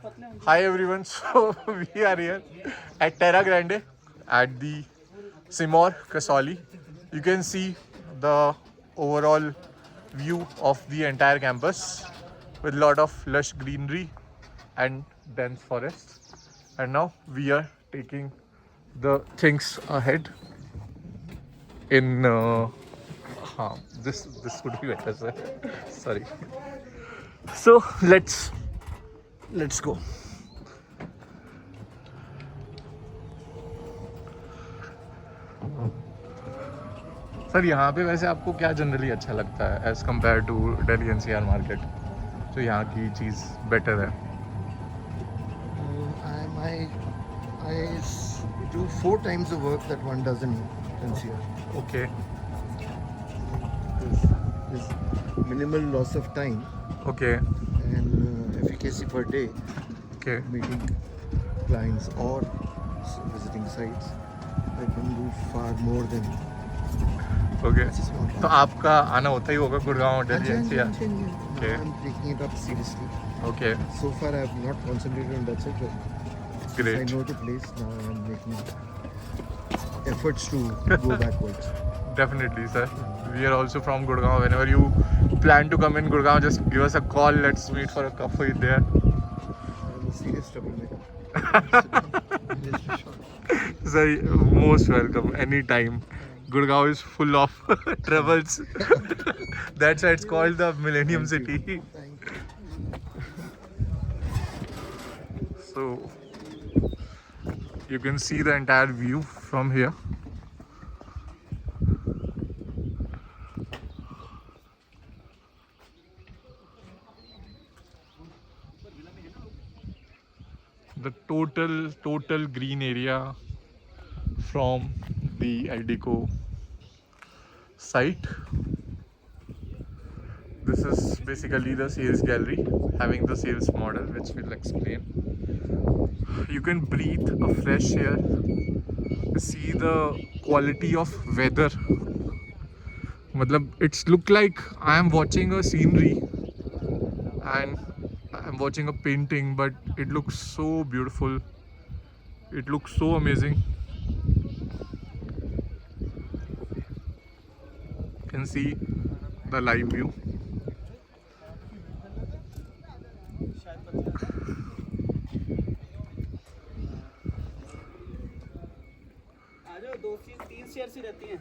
Hi everyone, so we are here at Terra Grande at the Simor Kasoli. You can see the overall view of the entire campus with a lot of lush greenery and dense forest. And now we are taking the things ahead in this would be better, sir. Sorry. So let's go. Sir यहाँ पे वैसे आपको क्या generally अच्छा लगता है as compared to Delhi NCR market, जो यहाँ की चीज़ बेटर है? I do 4 times the work that one does in NCR. Okay There's minimal loss of time okay and efficacy per day okay meeting clients or visiting sites. I can do far more than okay this is not तो आपका आना होता ही होगा Gurgaon Delhi Now NCR? Okay. I'm taking it up seriously. Okay So far I have not concentrated on that side, but since I great know the place, now I'm making efforts to go backwards. Definitely, sir. We are also from Gurgaon. Whenever you plan to come in Gurgaon, just give us a call. Let's meet for a coffee there. I'm a serious troublemaker. Just a short. Sir, most welcome anytime. Gurgaon is full of troubles. That's why it's called the Millennium City. Thank you. So you can see the entire view from here. The total green area from the Aldico site. This is basically the sales gallery having the sales model, which we'll explain. You can breathe a fresh air, see the quality of weather. Matlab, it's look like I am watching a scenery and I'm watching a painting, but it looks so beautiful. It looks so amazing. You can see the live view. दो चीज 3 share सी रहती हैं।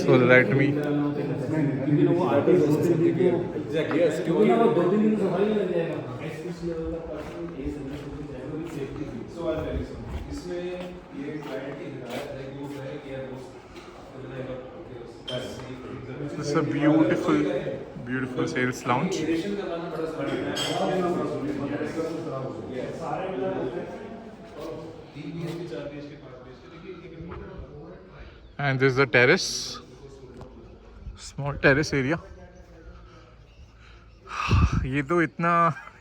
So let me. This is a beautiful sales lounge. And this is the terrace, small terrace area. ये तो इतना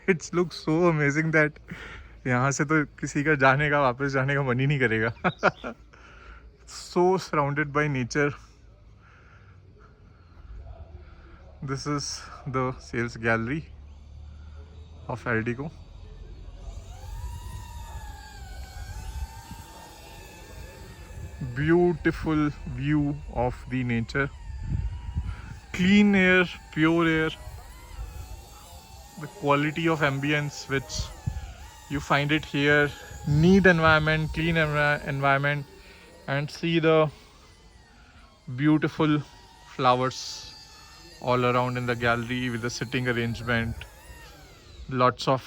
it's look so amazing that यहाँ से तो किसी का जाने का वापस जाने का मन ही नहीं करेगा. So surrounded by nature. This is the sales gallery of Aldico. Beautiful view of the nature, clean air, pure air, the quality of ambience which you find it here, neat environment, clean environment, and see the beautiful flowers all around in the gallery with the sitting arrangement, lots of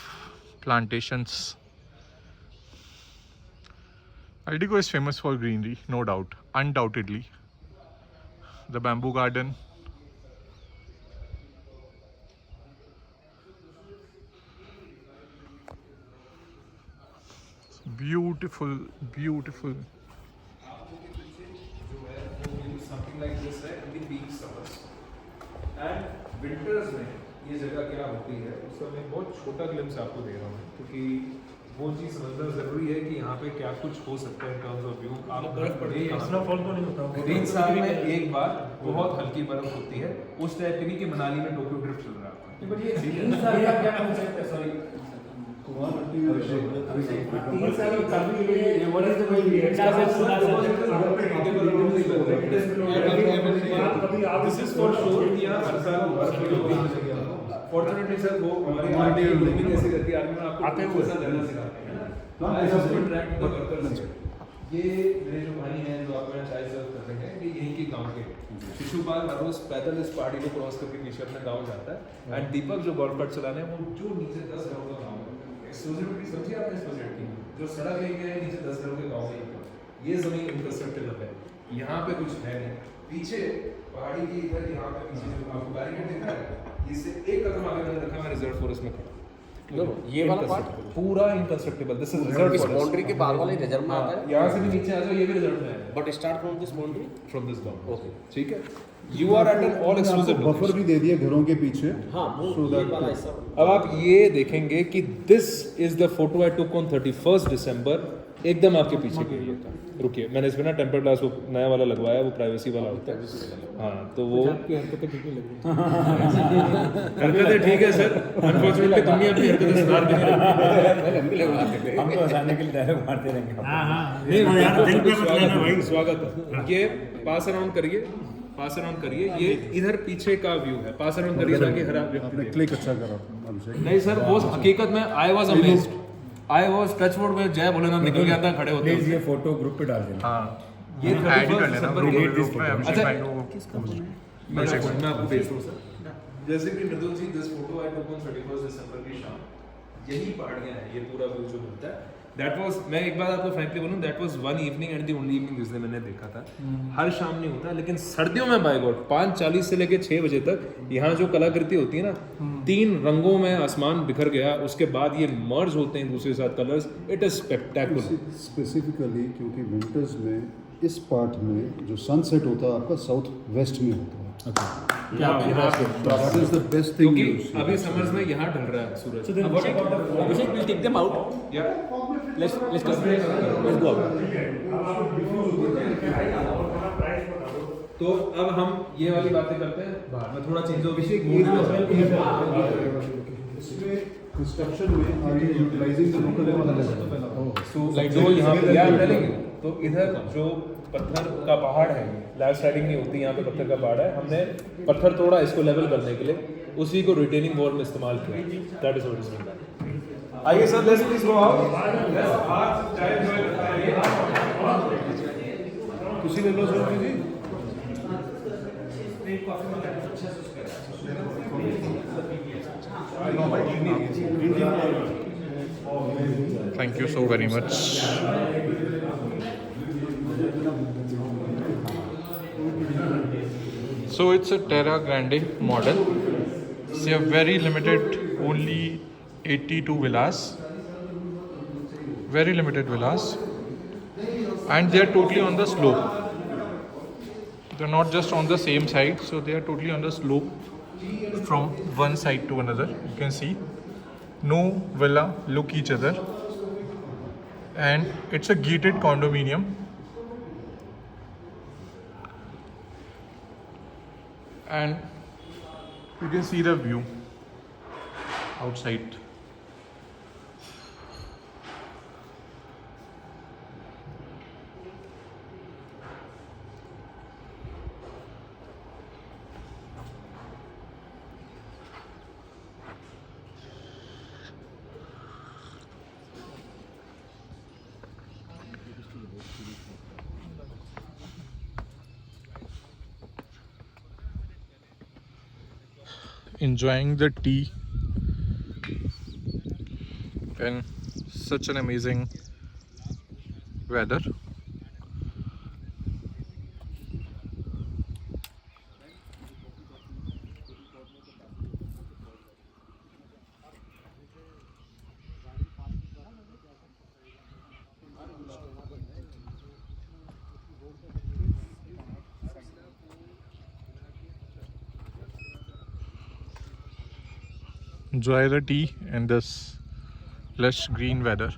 plantations. Aldico is famous for greenery, no doubt, undoubtedly. The bamboo garden. Beautiful. Something like this है in the peak summers and winters में ये जगह क्या होती है उसका मैं बहुत छोटा ग्लिम्स आपको दे रहा हूँ क्योंकि वो चीज़ समझना ज़रूरी है कि यहाँ पे क्या कुछ हो सकता है इन टर्म्स ऑफ व्यू। आप बर्फ पड़ती है, स्नोफॉल तो नहीं होता 3 साल में एक बार बहुत हल्की बर्फ होती है, उस टाइप की नहीं कि मनाली में टोक्यो ड्रिफ्ट चल रहा है आपका। बट ये 3 साल का क्या कॉन्सेप्ट है? सॉरी 3 साल में काफी ये what is the way this is for sure कि यहाँ हर साल बर्फ होती है। फॉर्चुनेटली सर वो हमारी आर्मी ट्रेनिंग ऐसी रहती है, आर्मी में आपको आते हुए रहना सिखाते हैं ना। I have to interact with the workers. ये मेरे जो भाई हैं जो आपको यहाँ चाय सर्व कर रहे हैं, ये यहीं के गांव के शिशुपाल हर रोज पैदल इस पहाड़ी को क्रॉस करके नीचे अपने गांव जाता है। एंड दीपक जो गोल्फ कार्ट चलाने हैं वो जो नीचे 10 घरों का गांव है, एक्सक्लूसिविटी समझिए आपने इस प्रोजेक्ट की, जो सड़क लेके है नीचे 10 घरों के गांव है, ये जमीन इंफ्रास्ट्रक्चर है, यहाँ पे कुछ है नहीं। पीछे पहाड़ी की इधर यहाँ पे पीछे जो आपको बैरिकेड दिख रहा है, इससे एक कदम आगे मैंने रखा, मैं रिजर्व फॉरेस्ट में खड़ा। ये वाला पार्ट पूरा इनकंस्ट्रक्टेबल, दिस इज रिजर्व इस बाउंड्री के बाद वाले रिजर्व में आता है, यहाँ से भी नीचे आ जाओ, ये भी रिजर्व में है, but start from this boundary from this boundary. Okay ठीक है, you are at an all exclusive buffer भी दे दिया घरों के पीछे। हाँ वो ये वाला हिस्सा। अब आप ये देखेंगे कि this is the photo I took on 31 दिसंबर, एकदम आपके पीछे की होता है। रुकिए, मैंने इसमें ना टेम्पर ग्लास वो नया वाला लगवाया, वो प्राइवेसी वाला होता है। हाँ तो वो हरकतें ठीक है सर, अनफॉर्चुनेटली तुम ही अपनी हरकतें सुधार के नहीं रखते। हम तो हंसाने के लिए डायलॉग मारते रहेंगे। हाँ हाँ नहीं यार दिल पे मत लेना भाई। स्वागत है। ये पास अराउंड करिए, पास अराउंड करिए, ये इधर पीछे का व्यू है, पास अराउंड करिए ताकि हर व्यक्ति आपने देखे। क्लिक अच्छा करा अभिषेक। नहीं सर, वो हकीकत में I was amazed, I was touch wood में जय भोलेनाथ निकल गया था खड़े होते प्लीज हुए। ये फोटो ग्रुप पे डाल देना। हाँ ये ऐड ही कर लेना दिसंबर के ग्रुप में अभिषेक अच्छा, भाई को। मैं आपको भेज दूँ सर। जैसे कि Mridul ji, this photo I took on 31 December की शाम, यही पहाड़ियाँ हैं, ये पूरा व्यू जो मिलता है। दैट वाज, मैं एक बार आपको फ्रैंकली बोलूँ, that was one evening and the only evening जिसने मैंने देखा था। हर शाम नहीं होता, लेकिन सर्दियों में बाय गॉड 5:40 से लेके 6 बजे तक यहाँ जो कलाकृति होती है ना, 3 रंगों में आसमान बिखर गया, उसके बाद ये मर्ज होते हैं दूसरे साथ colours, it is spectacular. Specifically क्योंकि विंटर्स में इस पार्ट में जो सनसेट होता है आपका साउथ वेस्ट में होता है। That is the best thing. क्योंकि अभी समर्स में यहाँ ढल रहा है सूरज। Abhishek will take them out. या Let's go. Let's go out. तो अब हम ये वाली बातें करते हैं बाहर में, थोड़ा चेंज हो। इसमें कंस्ट्रक्शन में are you utilising the local जो यहाँ पे यार डालेंगे, तो इधर जो पत्थर का पहाड़ है, लैंड स्लाइडिंग नहीं होती, यहाँ पे पत्थर का पहाड़ है, हमने पत्थर तोड़ा इसको लेवल करने के लिए, उसी को रिटेनिंग वॉल में इस्तेमाल किया। That is what is done. आइए sir, let's please go out. चाय एंजॉय करते हैं। किसी ने लो sir ji. Thank you so very much. So it's a Terra Grande model. They are very limited, only 82 villas. Very limited villas. And they are totally on the slope. They're not just on the same side, so they are totally on the slope from one side to another. You can see no villa look each other, and it's a gated condominium. And you can see the view outside. Enjoying the tea in such an amazing weather. enjoy the tea and this lush green weather.